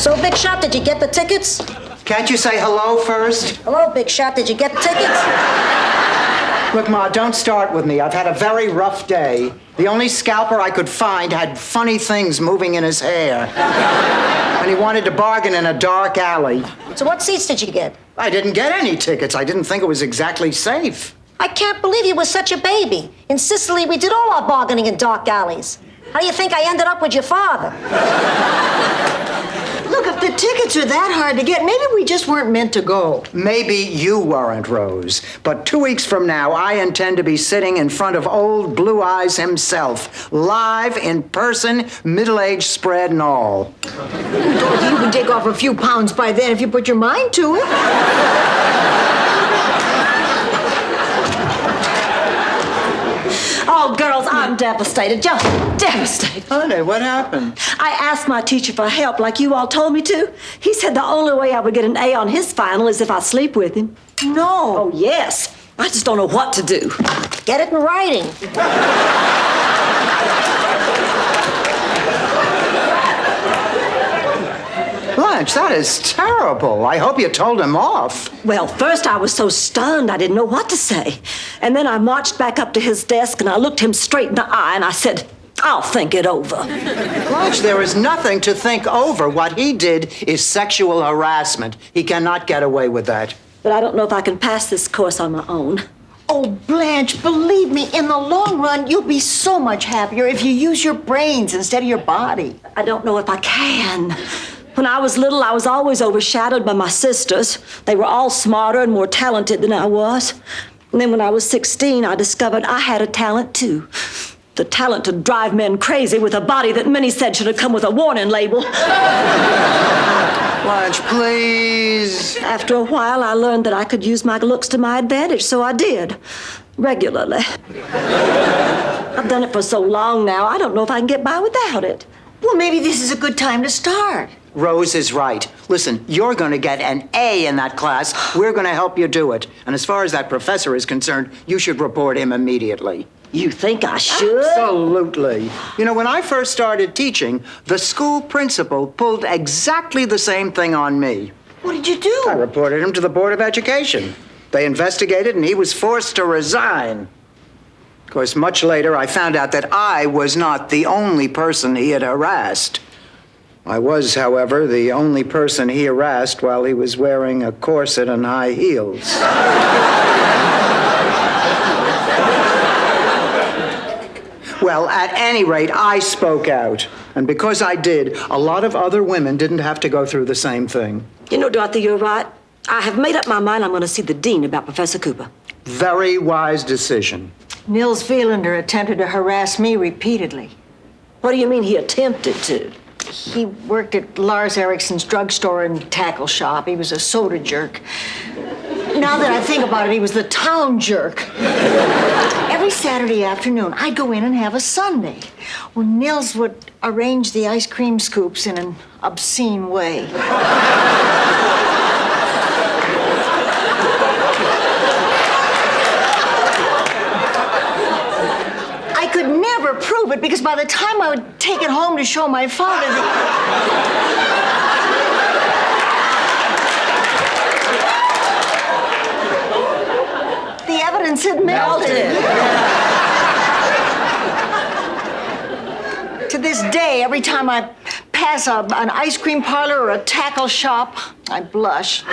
So, Big Shot, did you get the tickets? Can't you say hello first? Hello, Big Shot, did you get the tickets? Look, Ma, don't start with me. I've had a very rough day. The only scalper I could find had funny things moving in his hair. And he wanted to bargain in a dark alley. So what seats did you get? I didn't get any tickets. I didn't think it was exactly safe. I can't believe you were such a baby. In Sicily, we did all our bargaining in dark alleys. How do you think I ended up with your father? Look, if the tickets are that hard to get, maybe we just weren't meant to go. Maybe you weren't, Rose. But 2 weeks from now, I intend to be sitting in front of old Blue Eyes himself, live, in person, middle-aged spread and all. Dorothy, you can take off a few pounds by then if you put your mind to it. Oh, girls, I'm devastated, just devastated. Honey, what happened? I asked my teacher for help like you all told me to. He said the only way I would get an A on his final is if I sleep with him. No. Oh, yes. I just don't know what to do. Get it in writing. Blanche, that is terrible. I hope you told him off. Well, first I was so stunned I didn't know what to say. And then I marched back up to his desk and I looked him straight in the eye and I said, I'll think it over. Blanche, there is nothing to think over. What he did is sexual harassment. He cannot get away with that. But I don't know if I can pass this course on my own. Oh, Blanche, believe me, in the long run, you'll be so much happier if you use your brains instead of your body. I don't know if I can. When I was little, I was always overshadowed by my sisters. They were all smarter and more talented than I was. And then when I was 16, I discovered I had a talent, too. The talent to drive men crazy with a body that many said should have come with a warning label. Blanche, please. After a while, I learned that I could use my looks to my advantage, so I did. Regularly. I've done it for so long now, I don't know if I can get by without it. Well, maybe this is a good time to start. Rose is right. Listen, you're going to get an A in that class. We're going to help you do it. And as far as that professor is concerned, you should report him immediately. You think I should? Absolutely. You know, when I first started teaching, the school principal pulled exactly the same thing on me. What did you do? I reported him to the Board of Education. They investigated, and he was forced to resign. Of course, much later, I found out that I was not the only person he had harassed. I was, however, the only person he harassed while he was wearing a corset and high heels. Well, at any rate, I spoke out. And because I did, a lot of other women didn't have to go through the same thing. You know, Dorothy, you're right. I have made up my mind I'm going to see the dean about Professor Cooper. Very wise decision. Nils Felander attempted to harass me repeatedly. What do you mean he attempted to? He worked at Lars Ericsson's drugstore and tackle shop. He was a soda jerk. Now that I think about it, he was the town jerk. Every Saturday afternoon, I'd go in and have a sundae. Well, Nils would arrange the ice cream scoops in an obscene way. I could never prove it because by the time I would take it home to show my father, the evidence had melted. To this day, every time I pass an ice cream parlor or a tackle shop, I blush.